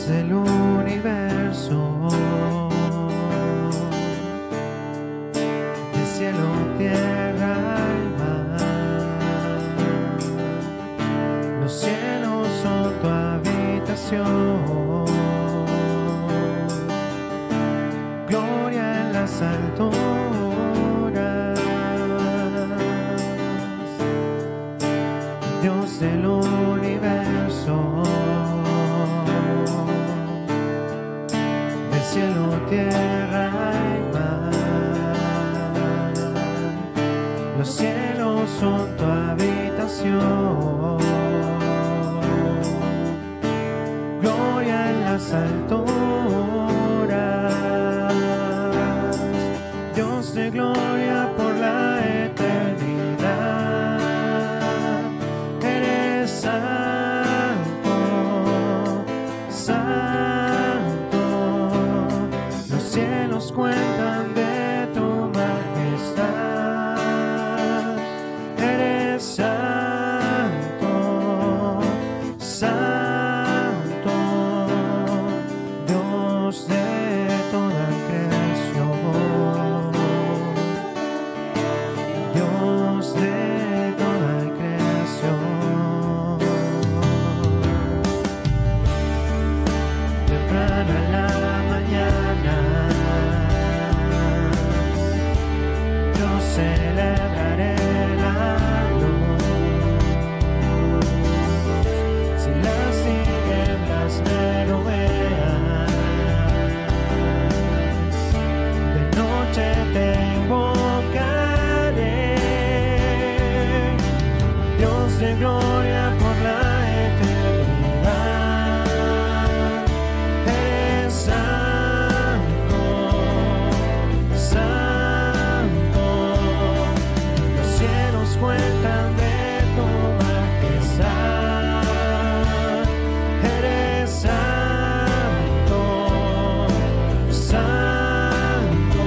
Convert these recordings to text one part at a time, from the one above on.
Dios del universo, del cielo, tierra y mar. Los cielos son tu habitación, gloria en las alturas. Dios del universo, del cielo, tierra y mar. Los cielos son tu habitación, gloria en las alturas. Dios de gloria por la eternidad. Eres santo, santo. Los cielos cuentan de tu majestad. Eres santo, santo. Dios de toda creación. Dios de toda creación. Temprano en la mañana yo celebraré la luz. Si las tinieblas me rodean, de noche te invocaré. Dios de gloria por la eternidad. Eres santo, santo. Los cielos cuentan de tu majestad. Eres santo, santo.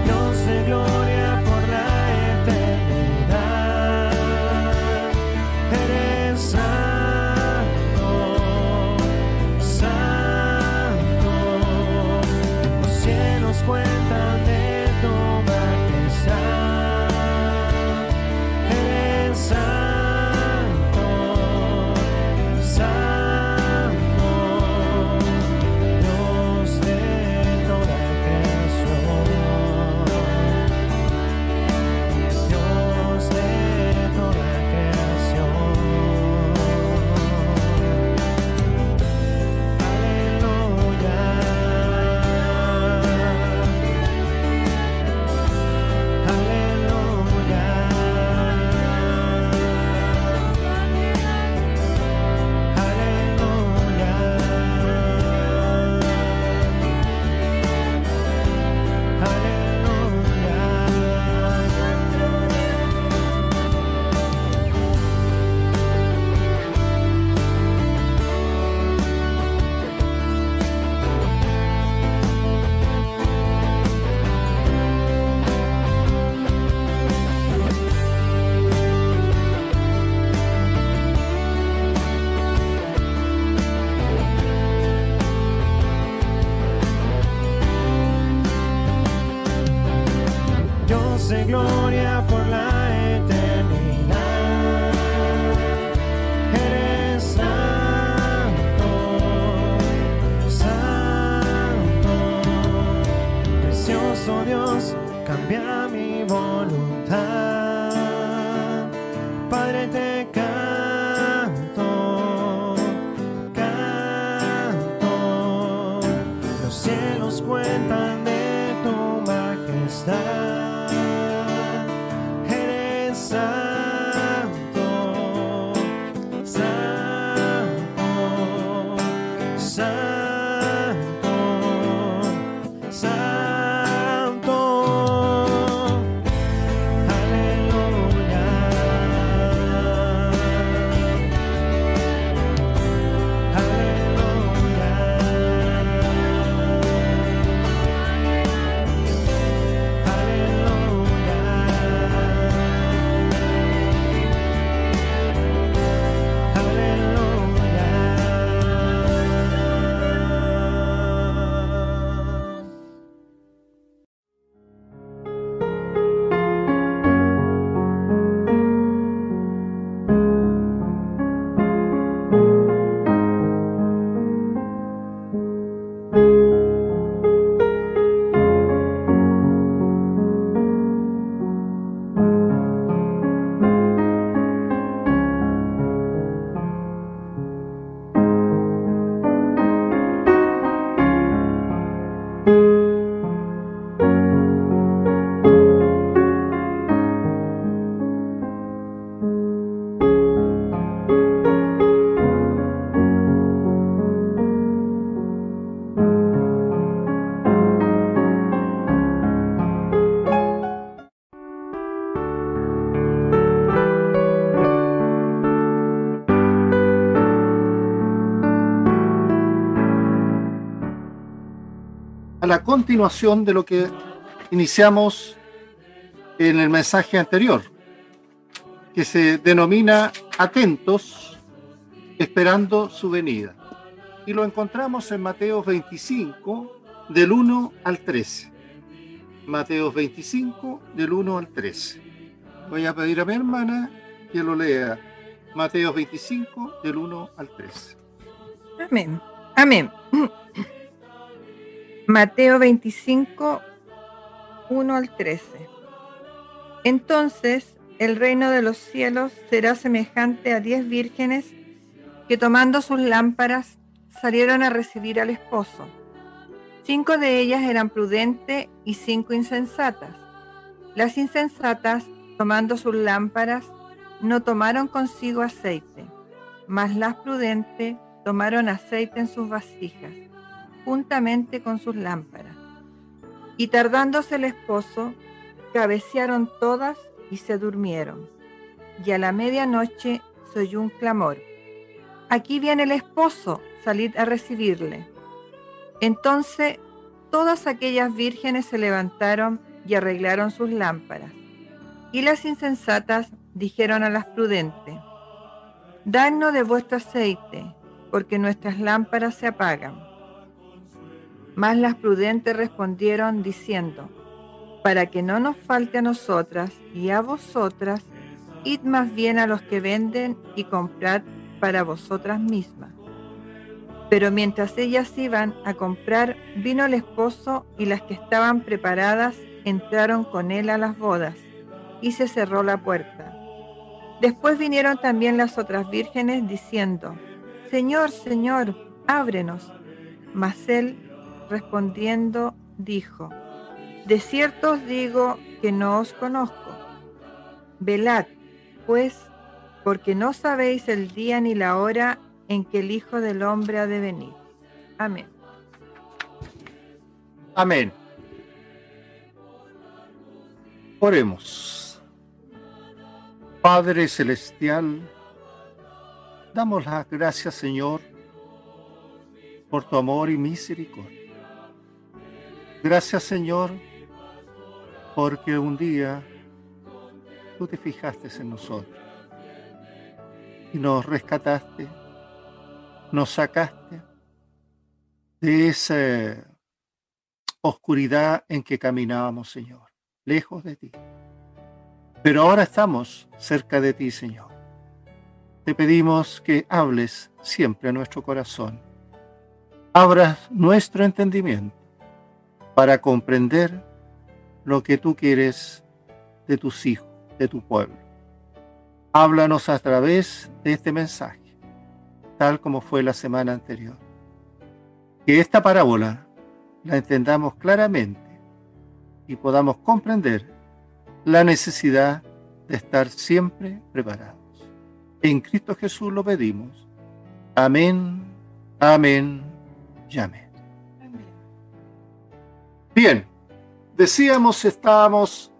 Dios de gloria por la eternidad. Eres santo, santo. Los cielos cuentan de tu majestad. Eres santo, santo. Dios de toda creación. Dios de toda creación. Aleluya. Aleluya. Dios de gloria por la eternidad. Eres santo, santo. Precioso Dios, cambia mi voluntad. Padre, te canto, canto. Los cielos cuentan de tu majestad. a la continuación de lo que iniciamos en el mensaje anterior, que se denomina Atentos, esperando su venida. Y lo encontramos en Mateo 25, del 1 al 13. Mateo 25, del 1 al 13. Voy a pedir a mi hermana que lo lea. Mateo 25, del 1 al 13. Amén. Amén. Mateo 25, 1 al 13. Entonces el reino de los cielos será semejante a 10 vírgenes que, tomando sus lámparas, salieron a recibir al esposo. 5 de ellas eran prudentes y 5 insensatas. Las insensatas, tomando sus lámparas, no tomaron consigo aceite, mas las prudentes tomaron aceite en sus vasijas, juntamente con sus lámparas. Y tardándose el esposo, cabecearon todas y se durmieron. Y a la medianoche se oyó un clamor: «Aquí viene el esposo, salid a recibirle». Entonces todas aquellas vírgenes se levantaron y arreglaron sus lámparas. Y las insensatas dijeron a las prudentes: «Dadnos de vuestro aceite, porque nuestras lámparas se apagan». Mas las prudentes respondieron diciendo: «Para que no nos falte a nosotras y a vosotras, id más bien a los que venden y comprad para vosotras mismas». Pero mientras ellas iban a comprar, vino el esposo, y las que estaban preparadas entraron con él a las bodas, y se cerró la puerta. Después vinieron también las otras vírgenes diciendo: «Señor, Señor, ábrenos». Mas él, respondiendo, dijo: «De cierto os digo que no os conozco. Velad, pues, porque no sabéis el día ni la hora en que el Hijo del Hombre ha de venir». Amén. Amén. Oremos. Padre Celestial, damos las gracias, Señor, por tu amor y misericordia. Gracias, Señor, porque un día tú te fijaste en nosotros y nos rescataste, nos sacaste de esa oscuridad en que caminábamos, Señor, lejos de ti. Pero ahora estamos cerca de ti, Señor. Te pedimos que hables siempre a nuestro corazón. Abras nuestro entendimiento para comprender lo que tú quieres de tus hijos, de tu pueblo. Háblanos a través de este mensaje, tal como fue la semana anterior. Que esta parábola la entendamos claramente y podamos comprender la necesidad de estar siempre preparados. En Cristo Jesús lo pedimos. Amén, amén y amén. Bien, decíamos, estábamos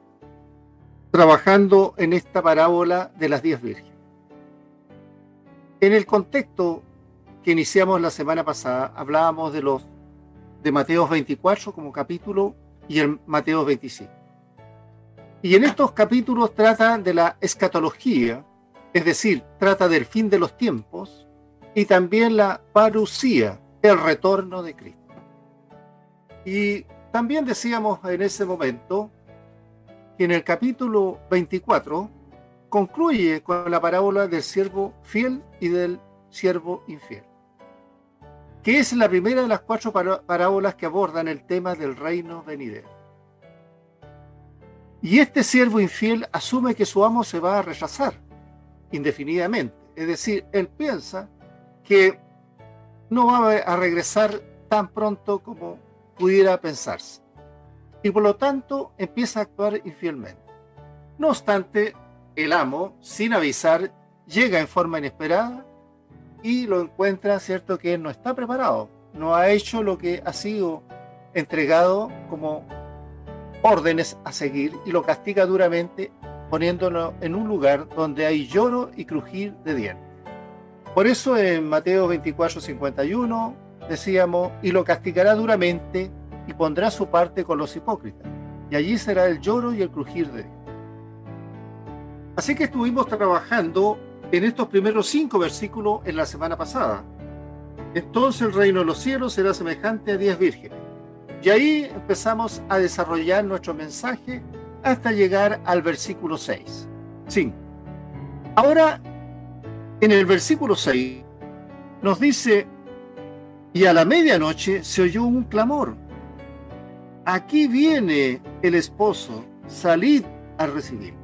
trabajando en esta parábola de las 10 vírgenes. En el contexto que iniciamos la semana pasada, hablábamos de Mateo 24 como capítulo y el Mateo 25. Y en estos capítulos trata de la escatología, es decir, trata del fin de los tiempos, y también la parusía, el retorno de Cristo. Y también decíamos en ese momento que en el capítulo 24 concluye con la parábola del siervo fiel y del siervo infiel, que es la primera de las 4 parábolas que abordan el tema del reino venidero. Y este siervo infiel asume que su amo se va a rechazar indefinidamente. Es decir, él piensa que no va a regresar tan pronto como pudiera pensarse. Y por lo tanto empieza a actuar infielmente. No obstante, el amo, sin avisar, llega en forma inesperada y lo encuentra, cierto, que él no está preparado. No ha hecho lo que ha sido entregado como órdenes a seguir y lo castiga duramente, poniéndolo en un lugar donde hay lloro y crujir de dientes. Por eso en Mateo 24:51 decíamos: y lo castigará duramente y pondrá su parte con los hipócritas, y allí será el lloro y el crujir de dientes. Así que estuvimos trabajando en estos primeros 5 versículos en la semana pasada. Entonces el reino de los cielos será semejante a 10 vírgenes. Y ahí empezamos a desarrollar nuestro mensaje hasta llegar al versículo 6. 5. Ahora, en el versículo 6, nos dice, y a la medianoche se oyó un clamor. Aquí viene el esposo, salid a recibir.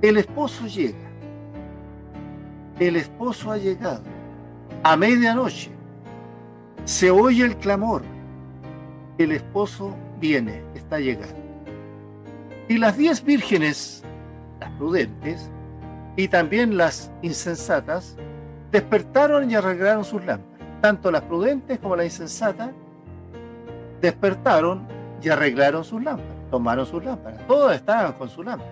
El esposo llega. El esposo ha llegado. A medianoche se oye el clamor. El esposo viene, está llegando. Y las 10 vírgenes, las prudentes, y también las insensatas, despertaron y arreglaron sus lámparas. Tanto las prudentes como las insensatas despertaron y arreglaron sus lámparas, tomaron sus lámparas. Todas estaban con su lámpara.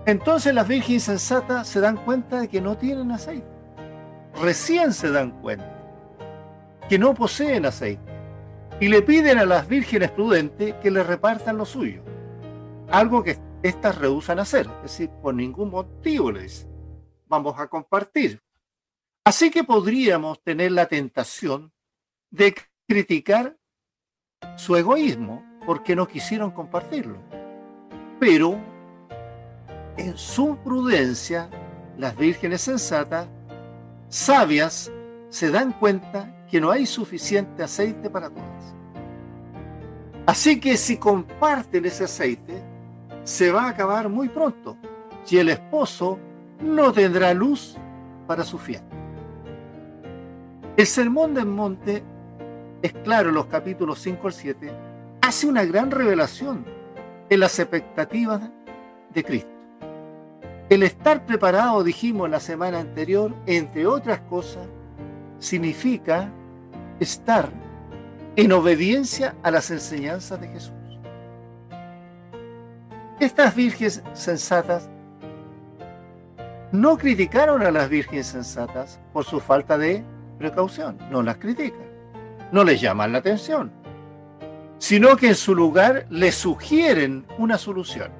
Entonces las vírgenes insensatas se dan cuenta de que no tienen aceite. Recién se dan cuenta que no poseen aceite. Y le piden a las vírgenes prudentes que les repartan lo suyo. Algo que éstas rehúsan hacer. Es decir, por ningún motivo le dicen, vamos a compartir. Así que podríamos tener la tentación de criticar su egoísmo porque no quisieron compartirlo. Pero en su prudencia, las vírgenes sensatas, sabias, se dan cuenta que no hay suficiente aceite para todas. Así que si comparten ese aceite, se va a acabar muy pronto y el esposo no tendrá luz para su fiesta. El Sermón del Monte es claro en los capítulos 5 al 7, hace una gran revelación en las expectativas de Cristo. El estar preparado, dijimos la semana anterior, entre otras cosas, significa estar en obediencia a las enseñanzas de Jesús. Estas vírgenes sensatas no criticaron a las vírgenes sensatas por su falta de precaución, no las critican, no les llaman la atención, sino que en su lugar les sugieren una solución.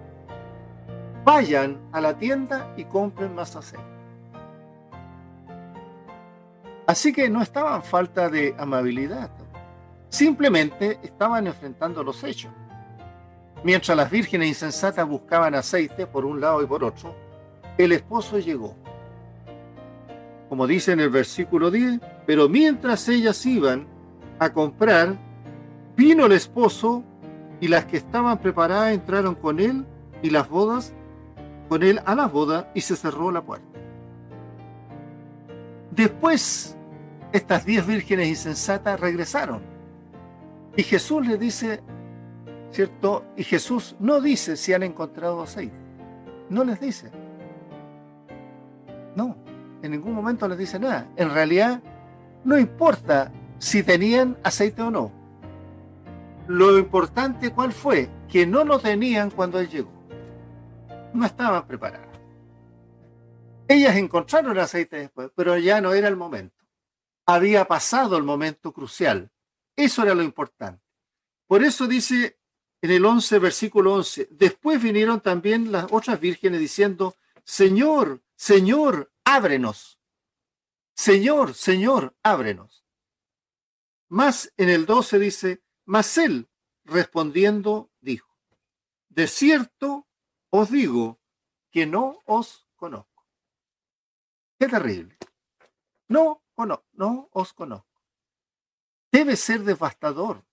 Vayan a la tienda y compren más aceite. Así que no estaban falta de amabilidad, simplemente estaban enfrentando los hechos. Mientras las vírgenes insensatas buscaban aceite por un lado y por otro, el esposo llegó. Como dice en el versículo 10, pero mientras ellas iban a comprar, vino el esposo y las que estaban preparadas entraron con él y las bodas con él a la boda y se cerró la puerta. Después, estas 10 vírgenes insensatas regresaron y Jesús les dice, ¿cierto? Y Jesús no dice si han encontrado aceite, no les dice, no, en ningún momento les dice nada. En realidad, no importa si tenían aceite o no. Lo importante, ¿cuál fue? Que no lo tenían cuando él llegó. No estaban preparadas. Ellas encontraron el aceite después, pero ya no era el momento. Había pasado el momento crucial. Eso era lo importante. Por eso dice en el 11, versículo 11, después vinieron también las otras vírgenes diciendo, Señor, Señor, ábrenos. Señor, Señor, ábrenos. Más en el 12 dice, mas él respondiendo dijo, de cierto os digo que no os conozco. Qué terrible. No os conozco. Debe ser devastador,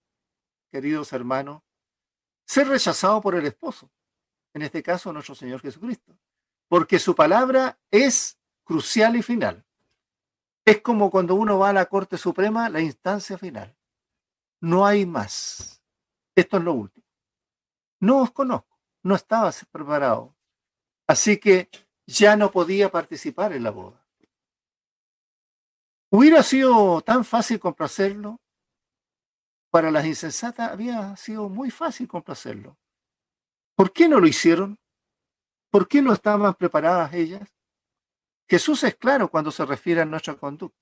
queridos hermanos, ser rechazado por el esposo, en este caso nuestro Señor Jesucristo, porque su palabra es crucial y final. Es como cuando uno va a la Corte Suprema, la instancia final. No hay más. Esto es lo último. No os conozco, no estaba preparado. Así que ya no podía participar en la boda. Hubiera sido tan fácil complacerlo. Para las insensatas había sido muy fácil complacerlo. ¿Por qué no lo hicieron? ¿Por qué no estaban preparadas ellas? Jesús es claro cuando se refiere a nuestra conducta.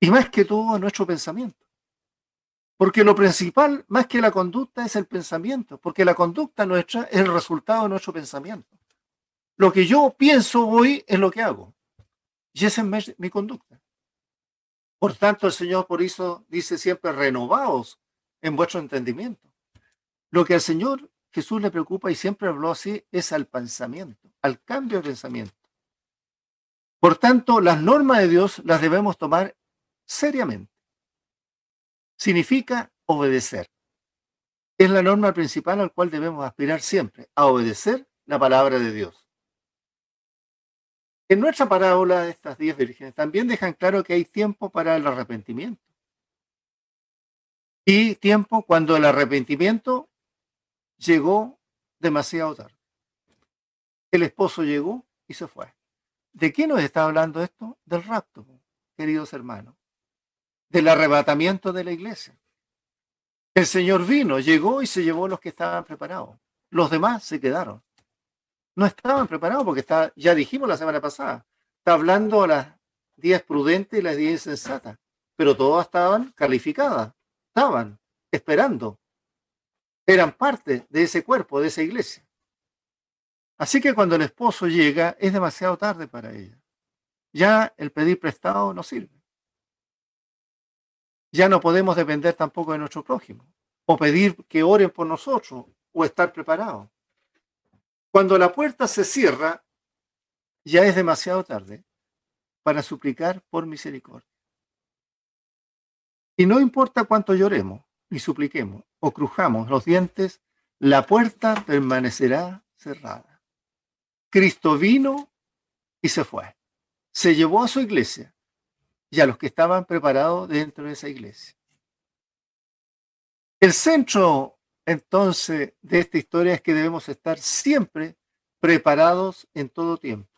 Y más que todo a nuestro pensamiento. Porque lo principal, más que la conducta, es el pensamiento, porque la conducta nuestra es el resultado de nuestro pensamiento. Lo que yo pienso hoy es lo que hago, y esa es mi conducta. Por tanto, el Señor por eso dice siempre, renovaos en vuestro entendimiento. Lo que al Señor Jesús le preocupa, y siempre habló así, es al pensamiento, al cambio de pensamiento. Por tanto, las normas de Dios las debemos tomar seriamente. Significa obedecer. Es la norma principal al cual debemos aspirar siempre, a obedecer la palabra de Dios. En nuestra parábola de estas 10 vírgenes también dejan claro que hay tiempo para el arrepentimiento. Y tiempo cuando el arrepentimiento llegó demasiado tarde. El esposo llegó y se fue. ¿De qué nos está hablando esto? Del rapto, queridos hermanos. Del arrebatamiento de la iglesia. El Señor vino, llegó y se llevó los que estaban preparados. Los demás se quedaron. No estaban preparados porque ya dijimos la semana pasada, está hablando a las 10 prudentes y las 10 insensatas, pero todas estaban calificadas, estaban esperando, eran parte de ese cuerpo, de esa iglesia. Así que cuando el esposo llega es demasiado tarde para ella. Ya el pedir prestado no sirve. Ya no podemos depender tampoco de nuestro prójimo, o pedir que oren por nosotros, o estar preparados. Cuando la puerta se cierra, ya es demasiado tarde para suplicar por misericordia. Y no importa cuánto lloremos, ni supliquemos, o crujamos los dientes, la puerta permanecerá cerrada. Cristo vino y se fue. Se llevó a su iglesia y a los que estaban preparados dentro de esa iglesia. El centro, entonces, de esta historia es que debemos estar siempre preparados en todo tiempo,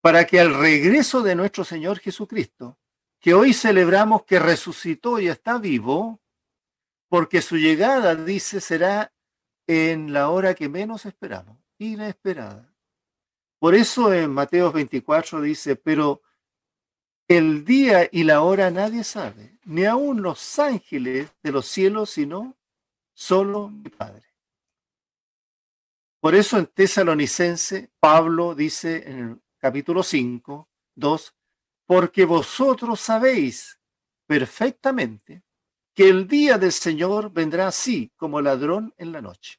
para que al regreso de nuestro Señor Jesucristo, que hoy celebramos que resucitó y está vivo, porque su llegada, dice, será en la hora que menos esperamos, inesperada. Por eso en Mateo 24 dice, pero el día y la hora nadie sabe, ni aun los ángeles de los cielos, sino solo mi Padre. Por eso en Tesalonicense, Pablo dice en el capítulo 5, 2, porque vosotros sabéis perfectamente que el día del Señor vendrá así como ladrón en la noche.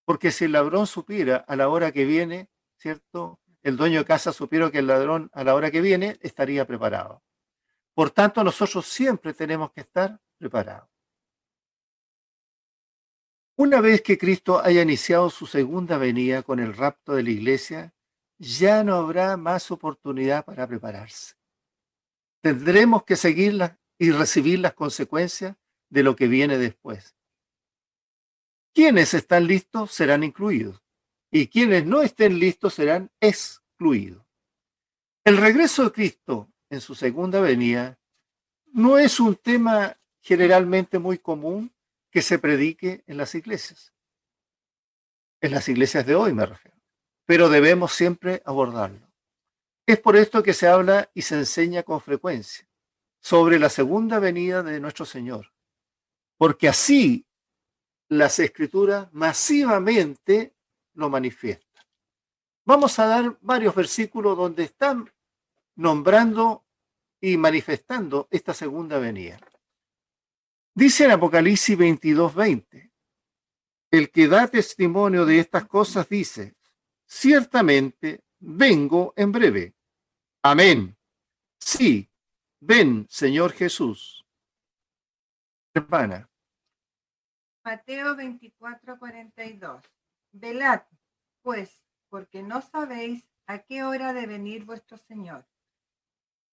Porque si el ladrón supiera a la hora que viene, ¿cierto? El dueño de casa supiera que el ladrón a la hora que viene estaría preparado. Por tanto, nosotros siempre tenemos que estar preparados. Una vez que Cristo haya iniciado su segunda venida con el rapto de la iglesia, ya no habrá más oportunidad para prepararse. Tendremos que seguirlas y recibir las consecuencias de lo que viene después. Quienes están listos serán incluidos y quienes no estén listos serán excluidos. El regreso de Cristo en su segunda venida no es un tema generalmente muy común que se predique en las iglesias de hoy me refiero, pero debemos siempre abordarlo. Es por esto que se habla y se enseña con frecuencia sobre la segunda venida de nuestro Señor, porque así las Escrituras masivamente lo manifiestan. Vamos a dar varios versículos donde están nombrando y manifestando esta segunda venida. Dice en Apocalipsis 22:20, el que da testimonio de estas cosas dice, ciertamente vengo en breve. Amén. Sí, ven, Señor Jesús. Hermana. Mateo 24:42. Velad, pues, porque no sabéis a qué hora de venir vuestro Señor.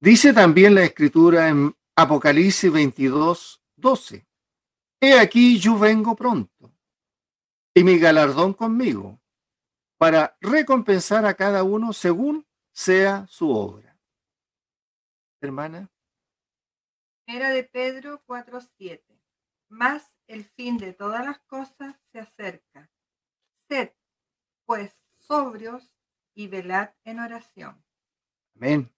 Dice también la Escritura en Apocalipsis 22:12. He aquí yo vengo pronto, y mi galardón conmigo, para recompensar a cada uno según sea su obra. Hermana. Era de Pedro 4:7. Mas el fin de todas las cosas se acerca. Sed, pues, sobrios y velad en oración. Amén.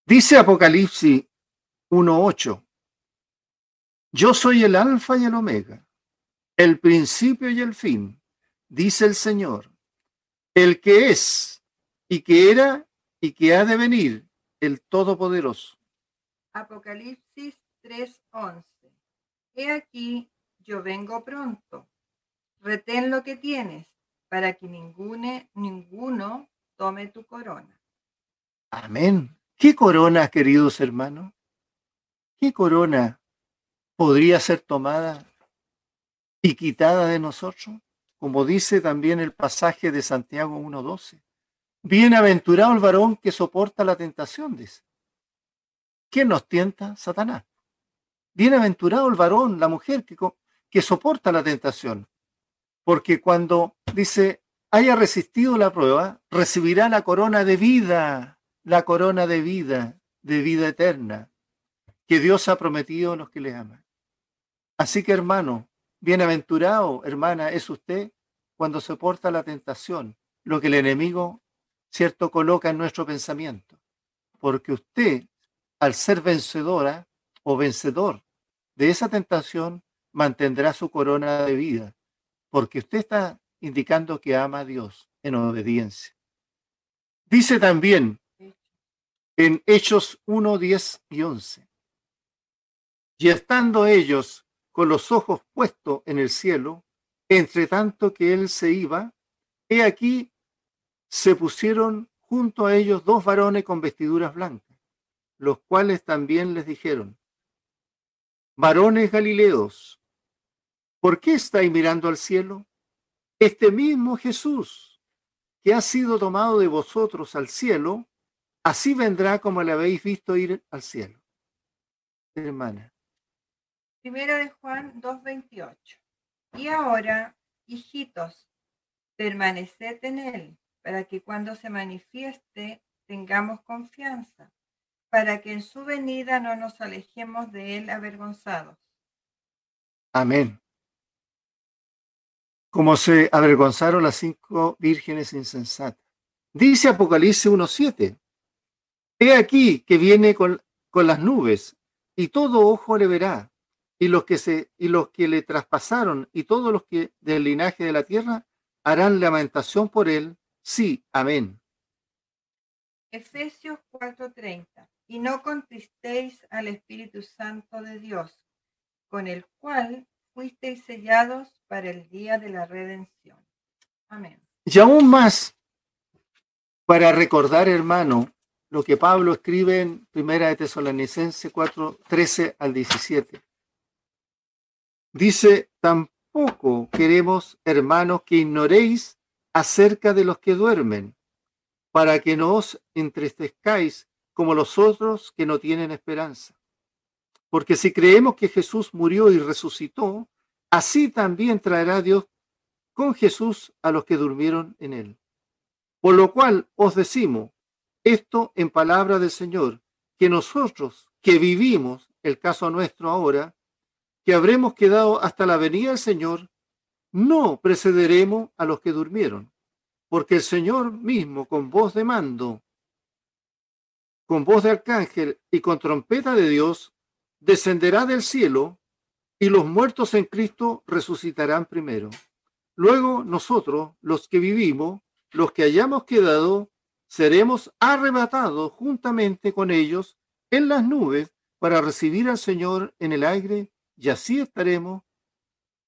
Dice Apocalipsis 1:8. Yo soy el alfa y el omega, el principio y el fin, dice el Señor, el que es y que era y que ha de venir, el Todopoderoso. Apocalipsis 3:11. He aquí, yo vengo pronto. Retén lo que tienes, para que ninguno tome tu corona. Amén. ¿Qué corona, queridos hermanos? ¿Qué corona podría ser tomada y quitada de nosotros? Como dice también el pasaje de Santiago 1:12. Bienaventurado el varón que soporta la tentación, dice. ¿Quién nos tienta? Satanás. Bienaventurado el varón, la mujer que soporta la tentación. Porque cuando dice, haya resistido la prueba, recibirá la corona de vida, de vida eterna, que Dios ha prometido a los que le aman. Así que, hermano, bienaventurado, hermana, es usted cuando soporta la tentación, lo que el enemigo, cierto, coloca en nuestro pensamiento. Porque usted, al ser vencedora o vencedor de esa tentación, mantendrá su corona de vida, porque usted está indicando que ama a Dios en obediencia. Dice también en Hechos 1, 10 y 11, y estando ellos con los ojos puestos en el cielo, entre tanto que él se iba, he aquí se pusieron junto a ellos dos varones con vestiduras blancas, los cuales también les dijeron, varones Galileos, ¿por qué estáis mirando al cielo? Este mismo Jesús, que ha sido tomado de vosotros al cielo, así vendrá como le habéis visto ir al cielo. Hermana. Primera de Juan 2:28. Y ahora, hijitos, permaneced en él, para que cuando se manifieste tengamos confianza, para que en su venida no nos alejemos de él avergonzados. Amén. Como se avergonzaron las 5 vírgenes insensatas. Dice Apocalipsis 1:7. He aquí que viene con las nubes, y todo ojo le verá, y los que le traspasaron, y todos los que del linaje de la tierra harán lamentación por él. Sí, amén. Efesios 4:30. Y no contristéis al Espíritu Santo de Dios, con el cual fuisteis sellados para el día de la redención. Amén. Y aún más, para recordar, hermano, lo que Pablo escribe en 1 de Tesalonicenses 4, 13 al 17. Dice, tampoco queremos, hermanos, que ignoréis acerca de los que duermen, para que no os entristezcáis como los otros que no tienen esperanza. Porque si creemos que Jesús murió y resucitó, así también traerá Dios con Jesús a los que durmieron en él. Por lo cual os decimos esto en palabra del Señor, que nosotros que vivimos, el caso nuestro ahora, que habremos quedado hasta la venida del Señor, no precederemos a los que durmieron, porque el Señor mismo con voz de mando, con voz de arcángel y con trompeta de Dios, descenderá del cielo, y los muertos en Cristo resucitarán primero. Luego nosotros, los que vivimos, los que hayamos quedado, seremos arrebatados juntamente con ellos en las nubes para recibir al Señor en el aire, y así estaremos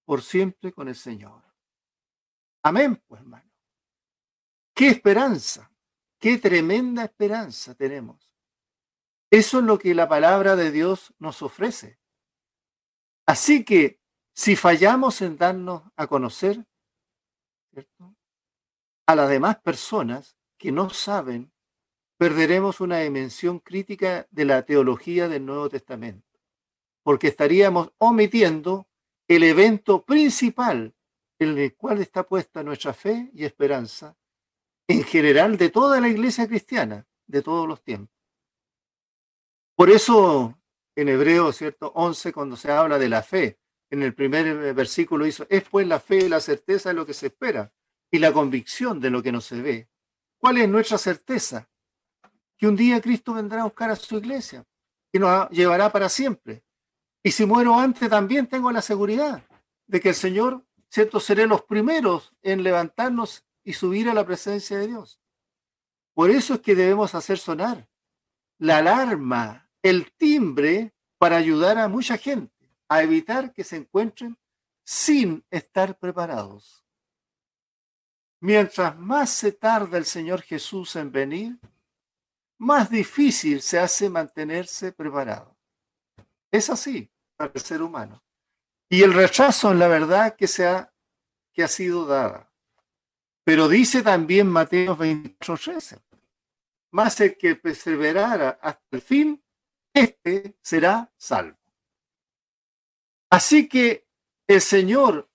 por siempre con el Señor. Amén, pues, hermano. ¡Qué esperanza! ¡Qué tremenda esperanza tenemos! Eso es lo que la palabra de Dios nos ofrece. Así que, si fallamos en darnos a conocer, ¿cierto?, a las demás personas que no saben, perderemos una dimensión crítica de la teología del Nuevo Testamento, porque estaríamos omitiendo el evento principal en el cual está puesta nuestra fe y esperanza, en general de toda la iglesia cristiana, de todos los tiempos. Por eso, en Hebreos, ¿cierto?, 11, cuando se habla de la fe, en el primer versículo dice, es pues la fe la certeza de lo que se espera y la convicción de lo que no se ve. ¿Cuál es nuestra certeza? Que un día Cristo vendrá a buscar a su iglesia y nos llevará para siempre. Y si muero antes, también tengo la seguridad de que el Señor, ¿cierto?, seré los primeros en levantarnos y subir a la presencia de Dios. Por eso es que debemos hacer sonar la alarma, el timbre, para ayudar a mucha gente a evitar que se encuentren sin estar preparados. Mientras más se tarda el Señor Jesús en venir, más difícil se hace mantenerse preparado. Es así para el ser humano. Y el rechazo en la verdad que ha sido dada. Pero dice también Mateo 24:13, más el que perseverara hasta el fin, este será salvo. Así que el Señor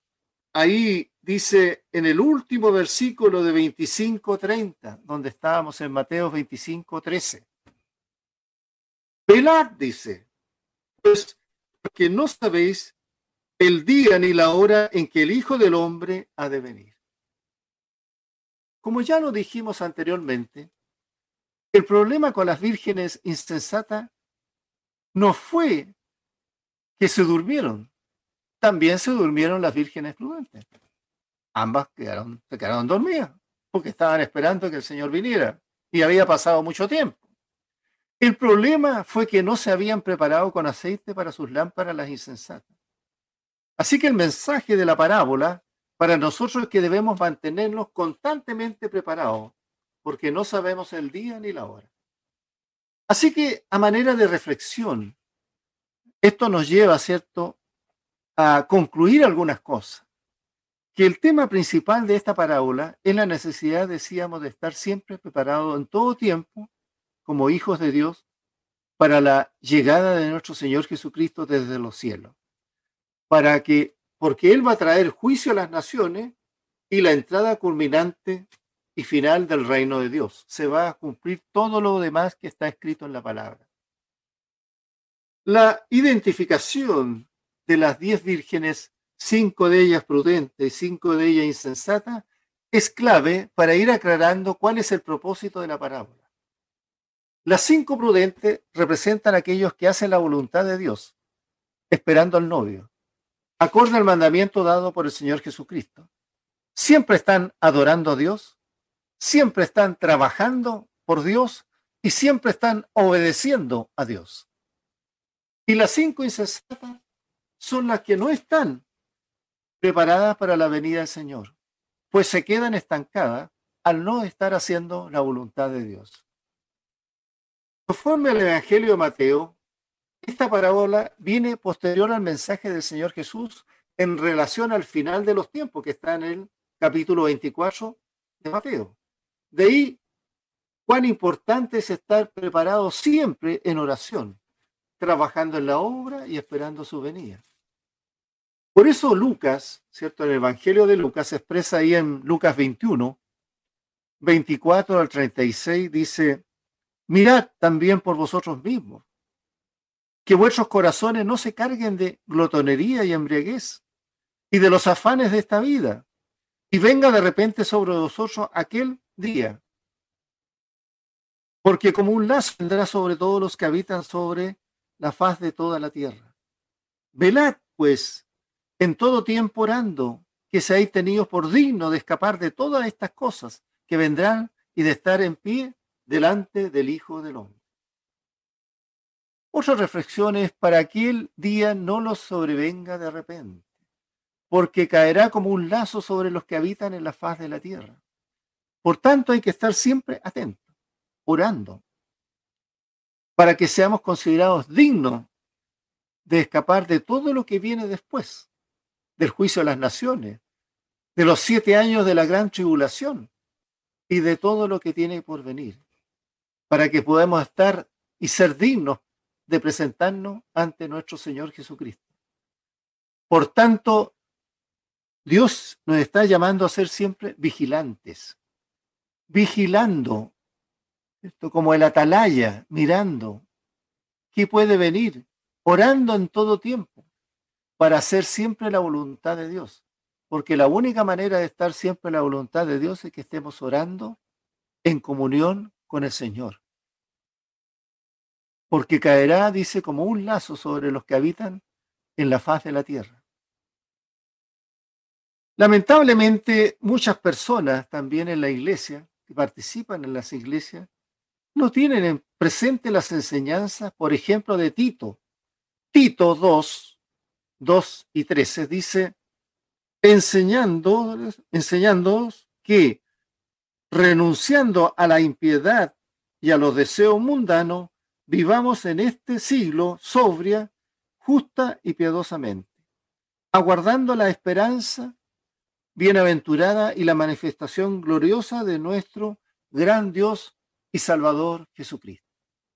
ahí dice en el último versículo de 25:30, donde estábamos en Mateo 25:13. Velad, dice, pues porque no sabéis el día ni la hora en que el Hijo del Hombre ha de venir. Como ya lo dijimos anteriormente, el problema con las vírgenes insensatas no fue que se durmieron, también se durmieron las vírgenes prudentes. Ambas se quedaron dormidas porque estaban esperando que el Señor viniera y había pasado mucho tiempo. El problema fue que no se habían preparado con aceite para sus lámparas las insensatas. Así que el mensaje de la parábola para nosotros es que debemos mantenernos constantemente preparados porque no sabemos el día ni la hora. Así que a manera de reflexión, esto nos lleva, ¿cierto?, a concluir algunas cosas. Que el tema principal de esta parábola es la necesidad, decíamos, de estar siempre preparados en todo tiempo como hijos de Dios para la llegada de nuestro Señor Jesucristo desde los cielos. Porque Él va a traer juicio a las naciones y la entrada culminante y final del reino de Dios. Se va a cumplir todo lo demás que está escrito en la palabra. La identificación de las 10 vírgenes, 5 de ellas prudentes y 5 de ellas insensatas, es clave para ir aclarando cuál es el propósito de la parábola. Las 5 prudentes representan a aquellos que hacen la voluntad de Dios, esperando al novio, acorde al mandamiento dado por el Señor Jesucristo. Siempre están adorando a Dios, siempre están trabajando por Dios y siempre están obedeciendo a Dios. Y las 5 insensatas son las que no están preparadas para la venida del Señor, pues se quedan estancadas al no estar haciendo la voluntad de Dios. Conforme al Evangelio de Mateo, esta parábola viene posterior al mensaje del Señor Jesús en relación al final de los tiempos, que está en el capítulo 24 de Mateo. De ahí, cuán importante es estar preparado siempre en oración, trabajando en la obra y esperando su venida. Por eso Lucas, ¿cierto?, en el Evangelio de Lucas se expresa ahí en Lucas 21, 24 al 36, dice: mirad también por vosotros mismos, que vuestros corazones no se carguen de glotonería y embriaguez y de los afanes de esta vida, y venga de repente sobre vosotros aquel día. Porque como un lazo vendrá sobre todos los que habitan sobre la faz de toda la tierra. Velad, pues, en todo tiempo orando, que seáis tenidos por dignos de escapar de todas estas cosas que vendrán y de estar en pie delante del Hijo del Hombre. Otra reflexión es: para que el día no los sobrevenga de repente, porque caerá como un lazo sobre los que habitan en la faz de la tierra. Por tanto, hay que estar siempre atentos, orando, para que seamos considerados dignos de escapar de todo lo que viene después, del juicio a las naciones, de los 7 años de la gran tribulación y de todo lo que tiene por venir, para que podamos estar y ser dignos de presentarnos ante nuestro Señor Jesucristo. Por tanto, Dios nos está llamando a ser siempre vigilantes, vigilando, esto como el atalaya, mirando qué puede venir, orando en todo tiempo, para hacer siempre la voluntad de Dios. Porque la única manera de estar siempre en la voluntad de Dios es que estemos orando en comunión con el Señor. Porque caerá, dice, como un lazo sobre los que habitan en la faz de la tierra. Lamentablemente, muchas personas también en la iglesia, que participan en las iglesias, no tienen en presente las enseñanzas, por ejemplo, de Tito. Tito 2:2 y 13 dice, enseñándoos que, renunciando a la impiedad y a los deseos mundanos, vivamos en este siglo sobria, justa y piadosamente, aguardando la esperanza bienaventurada y la manifestación gloriosa de nuestro gran Dios y Salvador Jesucristo.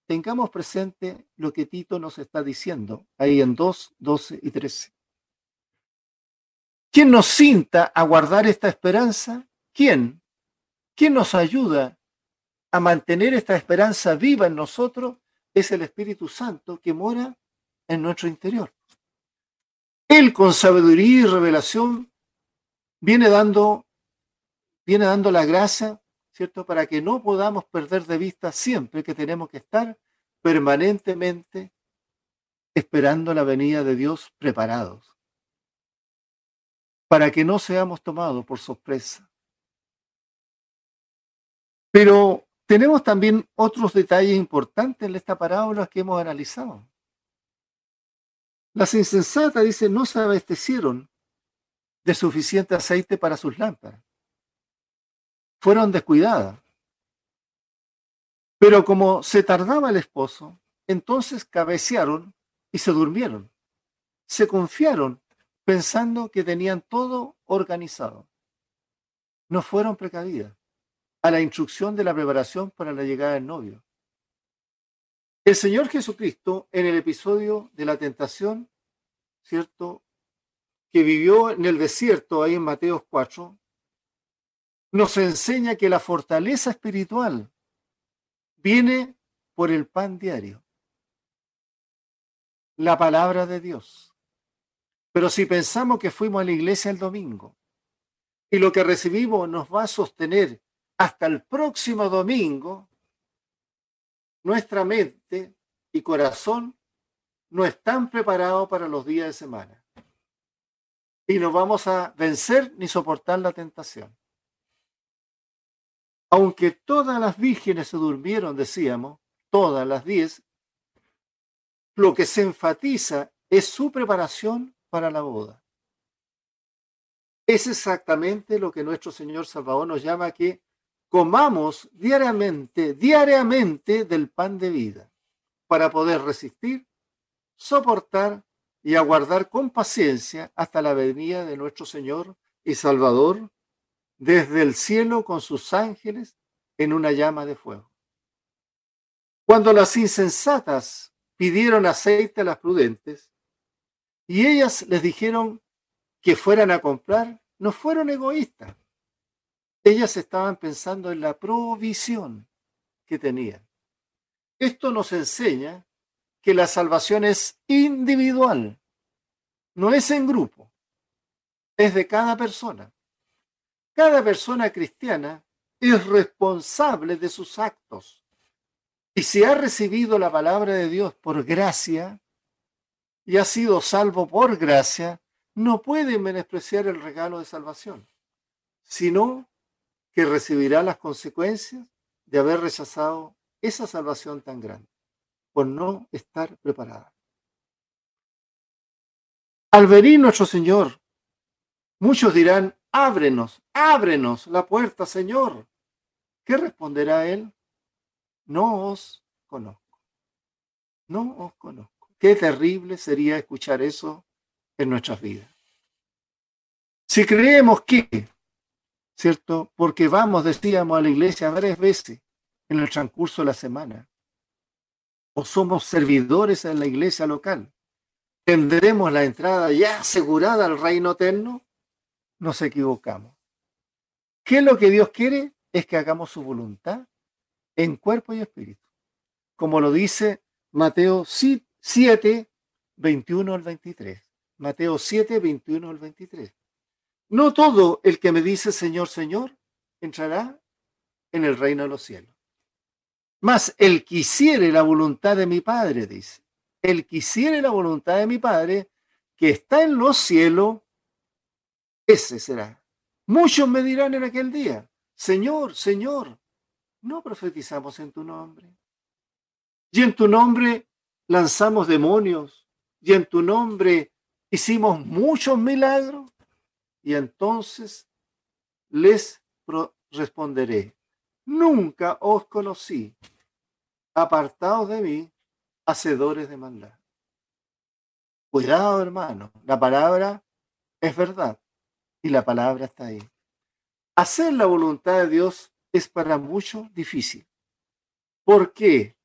Tengamos presente lo que Tito nos está diciendo ahí en 2:12 y 13. ¿Quién nos cinta a guardar esta esperanza? ¿Quién? ¿Quién nos ayuda a mantener esta esperanza viva en nosotros? Es el Espíritu Santo que mora en nuestro interior. Él con sabiduría y revelación viene dando la gracia, ¿cierto? Para que no podamos perder de vista siempre que tenemos que estar permanentemente esperando la venida de Dios preparados, para que no seamos tomados por sorpresa. Pero tenemos también otros detalles importantes en esta parábola que hemos analizado. Las insensatas, dice, no se abastecieron de suficiente aceite para sus lámparas. Fueron descuidadas. Pero como se tardaba el esposo, entonces cabecearon y se durmieron. Se confiaron pensando que tenían todo organizado. No fueron precavidas a la instrucción de la preparación para la llegada del novio. El Señor Jesucristo, en el episodio de la tentación, ¿cierto?, que vivió en el desierto, ahí en Mateo 4, nos enseña que la fortaleza espiritual viene por el pan diario, la palabra de Dios. Pero si pensamos que fuimos a la iglesia el domingo y lo que recibimos nos va a sostener hasta el próximo domingo, nuestra mente y corazón no están preparados para los días de semana. Y no vamos a vencer ni soportar la tentación. Aunque todas las vírgenes se durmieron, decíamos, todas las 10, lo que se enfatiza es su preparación para la boda. Es exactamente lo que nuestro Señor Salvador nos llama que comamos diariamente del pan de vida, para poder resistir, soportar y aguardar con paciencia hasta la venida de nuestro Señor y Salvador desde el cielo con sus ángeles en una llama de fuego. Cuando las insensatas pidieron aceite a las prudentes y ellas les dijeron que fueran a comprar, no fueron egoístas. Ellas estaban pensando en la provisión que tenían. Esto nos enseña que la salvación es individual, no es en grupo, es de cada persona. Cada persona cristiana es responsable de sus actos. Y si ha recibido la palabra de Dios por gracia y ha sido salvo por gracia, no puede menospreciar el regalo de salvación, sino que recibirá las consecuencias de haber rechazado esa salvación tan grande, por no estar preparada. Al venir nuestro Señor, muchos dirán, ábrenos la puerta, Señor. ¿Qué responderá Él? No os conozco. No os conozco. Qué terrible sería escuchar eso en nuestras vidas. Si creemos que, ¿cierto? Porque vamos, decíamos, a la iglesia varias veces en el transcurso de la semana, o somos servidores en la iglesia local, ¿tendremos la entrada ya asegurada al reino eterno? Nos equivocamos. ¿Qué es lo que Dios quiere? Es que hagamos su voluntad en cuerpo y espíritu, como lo dice Mateo 7, 21 al 23. Mateo 7, 21 al 23. No todo el que me dice Señor, Señor, entrará en el reino de los cielos. Mas el que hiciere la voluntad de mi Padre, dice, el que hiciere la voluntad de mi Padre, que está en los cielos, ese será. Muchos me dirán en aquel día, Señor, Señor, ¿no profetizamos en tu nombre? Y en tu nombre lanzamos demonios, y en tu nombre hicimos muchos milagros. Y entonces les responderé, nunca os conocí, apartados de mí, hacedores de maldad. Cuidado, hermano, la palabra es verdad y la palabra está ahí. Hacer la voluntad de Dios es para muchos difícil. ¿Por qué?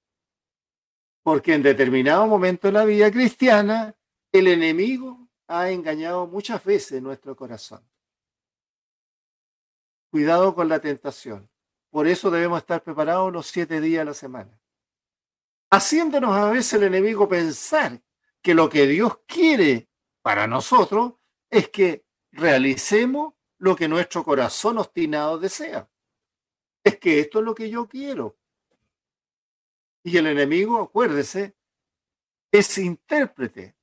Porque en determinado momento de la vida cristiana, el enemigo ha engañado muchas veces nuestro corazón. Cuidado con la tentación. Por eso debemos estar preparados los 7 días a la semana. Haciéndonos a veces el enemigo pensar que lo que Dios quiere para nosotros es que realicemos lo que nuestro corazón obstinado desea. Es que esto es lo que yo quiero. Y el enemigo, acuérdese, es intérprete.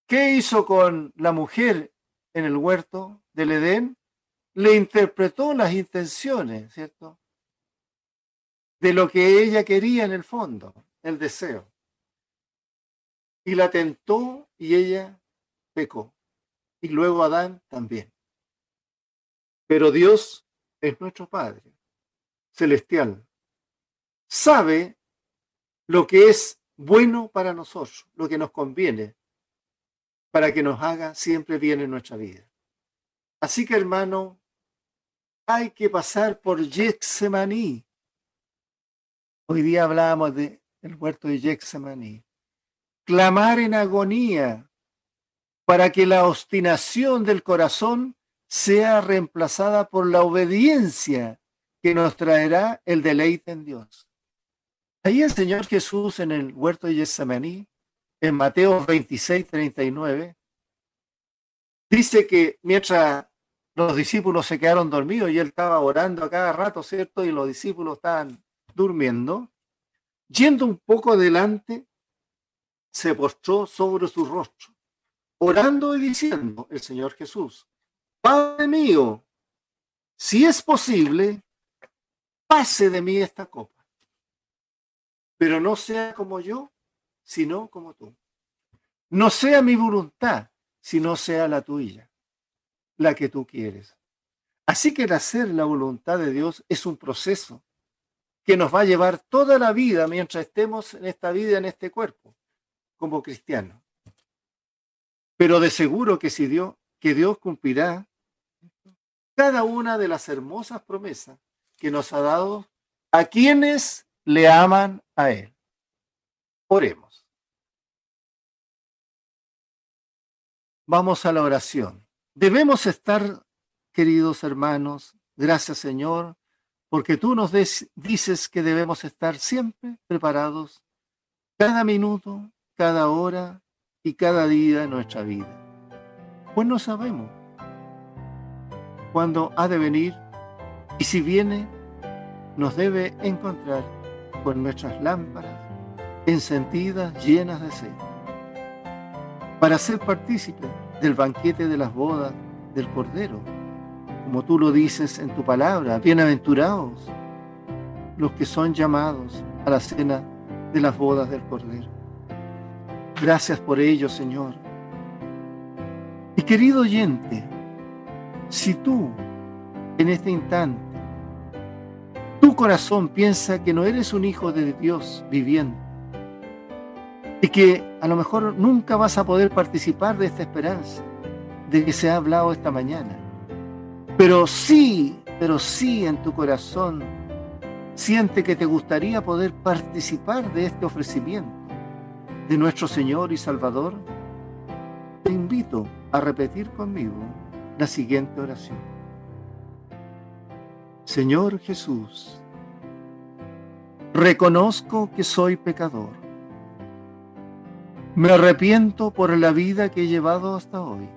¿Qué hizo con la mujer en el huerto del Edén? Le interpretó las intenciones, ¿cierto? De lo que ella quería en el fondo, el deseo. Y la tentó y ella pecó. Y luego Adán también. Pero Dios es nuestro Padre celestial. Sabe lo que es bueno para nosotros, lo que nos conviene, para que nos haga siempre bien en nuestra vida. Así que, hermano, hay que pasar por Getsemaní. Hoy día hablábamos del huerto de Getsemaní. Clamar en agonía para que la obstinación del corazón sea reemplazada por la obediencia que nos traerá el deleite en Dios. Ahí el Señor Jesús en el huerto de Getsemaní, en Mateo 26:39, dice que mientras los discípulos se quedaron dormidos y él estaba orando a cada rato, ¿cierto? Y los discípulos estaban durmiendo, yendo un poco adelante, se postró sobre su rostro, orando y diciendo el Señor Jesús, Padre mío, si es posible, pase de mí esta copa, pero no sea como yo, sino como tú. No sea mi voluntad, sino sea la tuya, la que tú quieres. Así que el hacer la voluntad de Dios es un proceso que nos va a llevar toda la vida mientras estemos en esta vida, en este cuerpo, como cristianos. Pero de seguro que Dios cumplirá cada una de las hermosas promesas que nos ha dado a quienes le aman a Él. Oremos. Vamos a la oración. Debemos estar, queridos hermanos, gracias Señor, porque tú nos dices que debemos estar siempre preparados cada minuto, cada hora y cada día de nuestra vida. Pues no sabemos cuándo ha de venir y si viene nos debe encontrar con nuestras lámparas encendidas, llenas de aceite, para ser partícipes del banquete de las bodas del Cordero, como tú lo dices en tu palabra. Bienaventurados los que son llamados a la cena de las bodas del Cordero. Gracias por ello, Señor. Y querido oyente, si tú en este instante tu corazón piensa que no eres un hijo de Dios viviendo y que a lo mejor nunca vas a poder participar de esta esperanza de que se ha hablado esta mañana, pero sí en tu corazón siente que te gustaría poder participar de este ofrecimiento de nuestro Señor y Salvador, te invito a repetir conmigo la siguiente oración. Señor Jesús, reconozco que soy pecador. Me arrepiento por la vida que he llevado hasta hoy,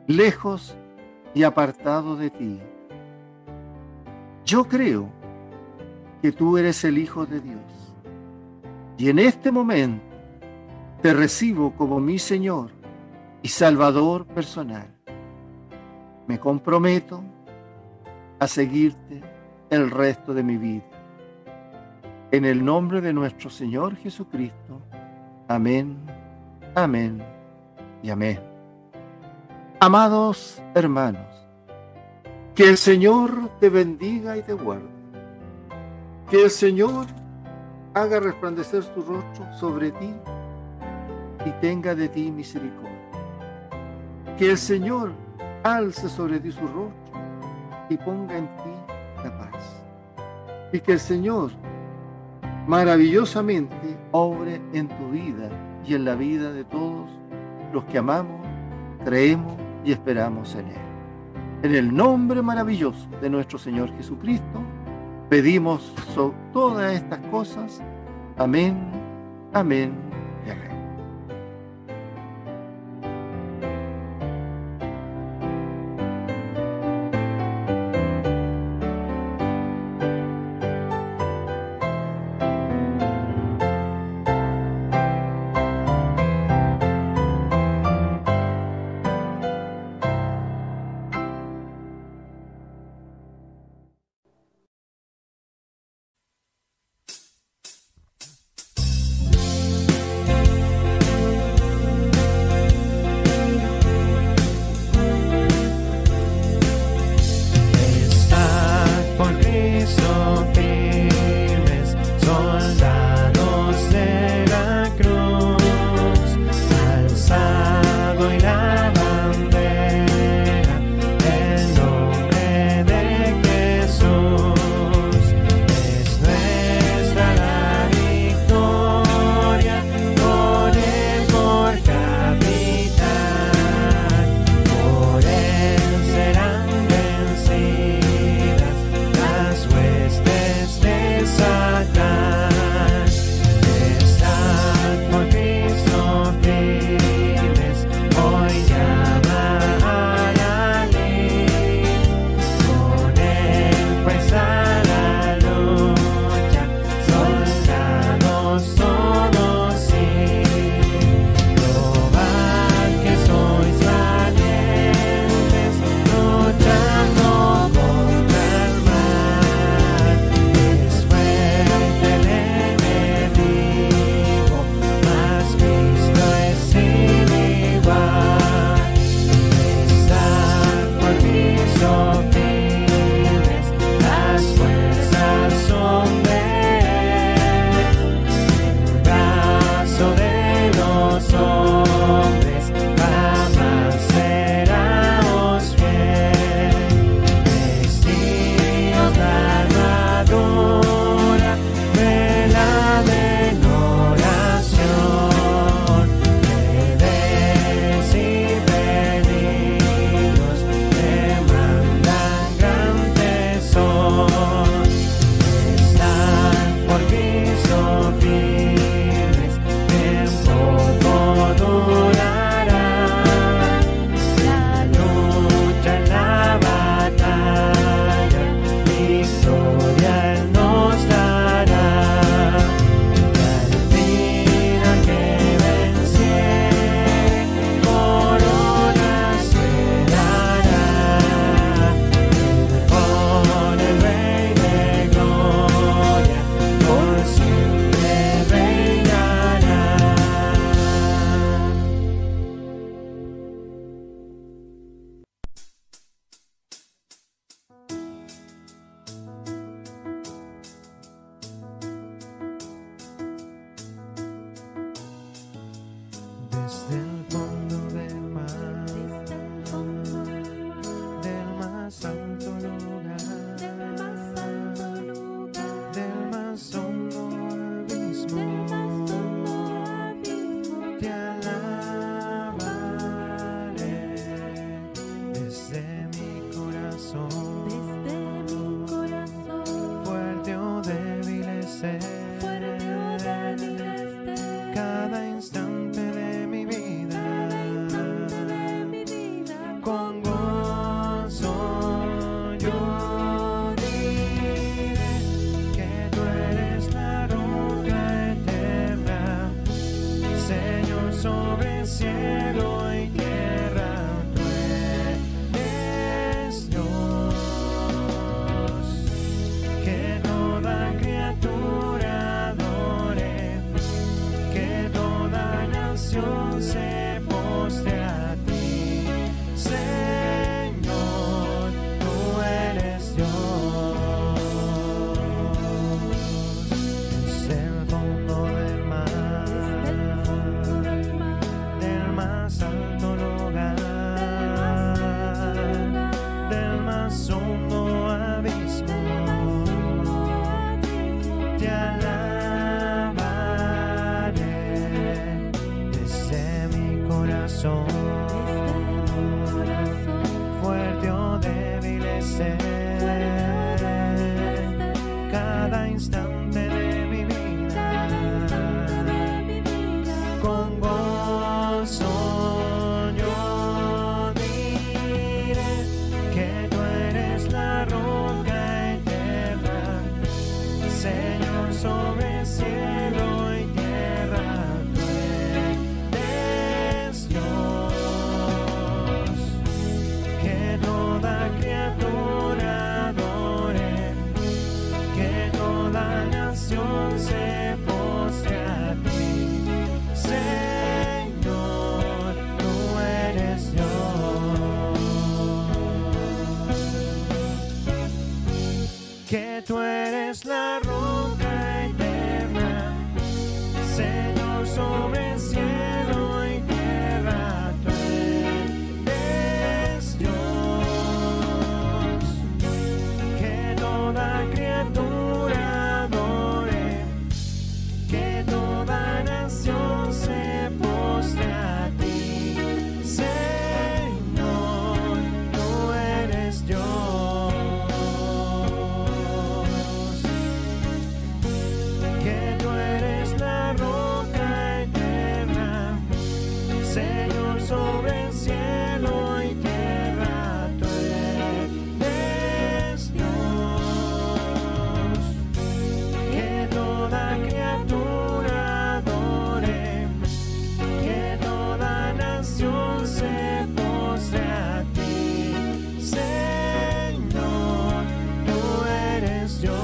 lejos y apartado de ti. Yo creo que tú eres el Hijo de Dios y en este momento Te recibo como mi Señor y Salvador personal. Me comprometo a seguirte el resto de mi vida. En el nombre de nuestro Señor Jesucristo. Amén, amén y amén. Amados hermanos, que el Señor te bendiga y te guarde. Que el Señor haga resplandecer su rostro sobre ti y tenga de ti misericordia. Que el Señor alce sobre ti su rostro y ponga en ti la paz. Y que el Señor maravillosamente obre en tu vida y en la vida de todos los que amamos, creemos y esperamos en Él. En el nombre maravilloso de nuestro Señor Jesucristo, pedimos todas estas cosas. Amén, amén y amén. Cada instante de mi vida cada instante de mi vida. Con gozo yo diré que tú eres la roca eterna, Señor, sobre cielo y tierra. Tú eres Dios, que toda criatura adore, que toda nación se postre a ti. Señor, tú eres Dios, que tú eres la roca eterna, Señor, sobre cielo y tierra. Tú eres Dios, que toda criatura adore, que toda nación se postre a ti. Señor, tú eres Dios, que tú eres la roca eterna, Señor, sobre el cielo y tierra. Tú eres Dios, que toda criatura adore, que toda nación se postre a ti. Señor, tú eres Dios.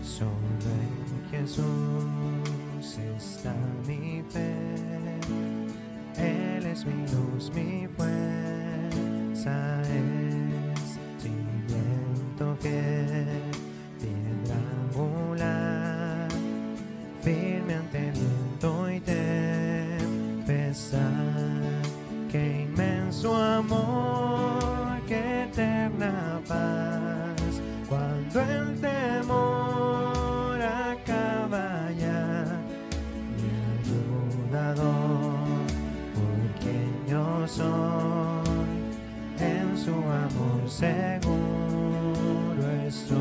Solo en Jesús está mi fe, Él es mi luz, mi fuerza es cimiento fiel, piedra angular, firme ante viento y tempestad. Qué inmenso amor, qué eterna paz, cuando el temor acaba ya. Mi ayudador, por quien yo soy, en su amor seguro estoy.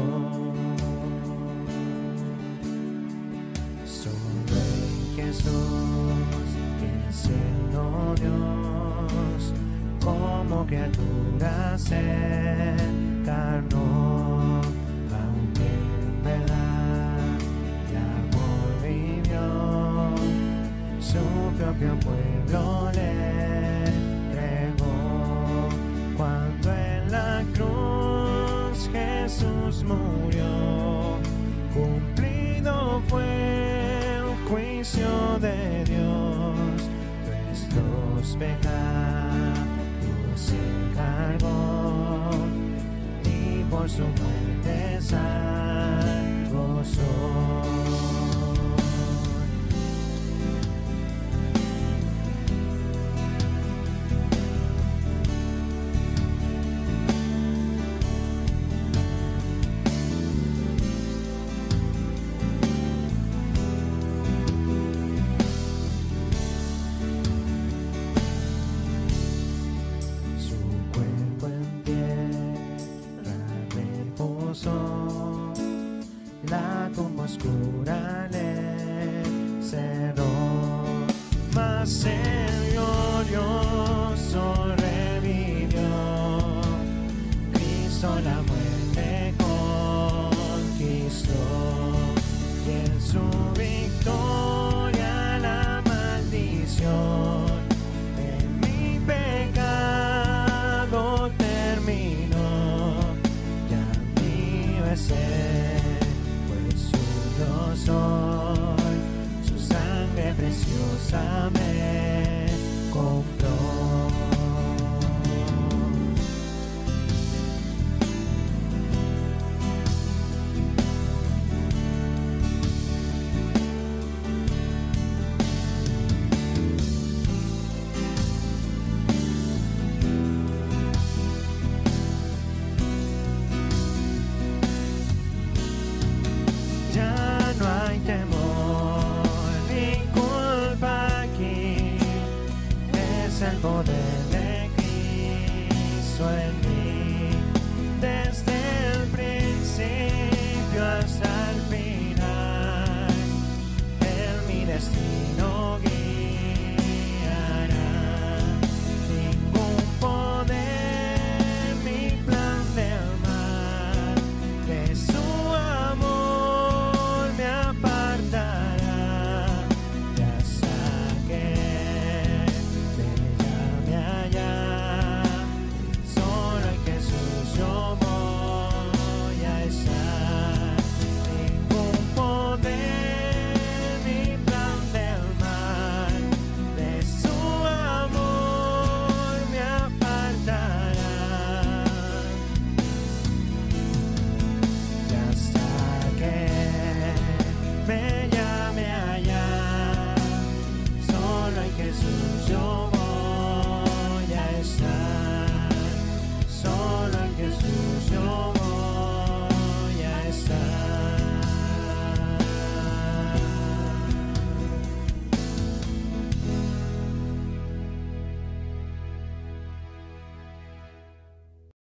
Solo en Jesús, que siendo Dios, como criatura se encarnó, aunque en verdad de amor vivió, su propio pueblo le entregó. Cuando en la cruz Jesús murió, cumplido fue el juicio de Dios, nuestros pecados se cargó, y por su muerte salvo soy. La tumba oscura le cerró, mas el glorioso revivió. Cristo la muerte conquistó, y en su victoria la maldición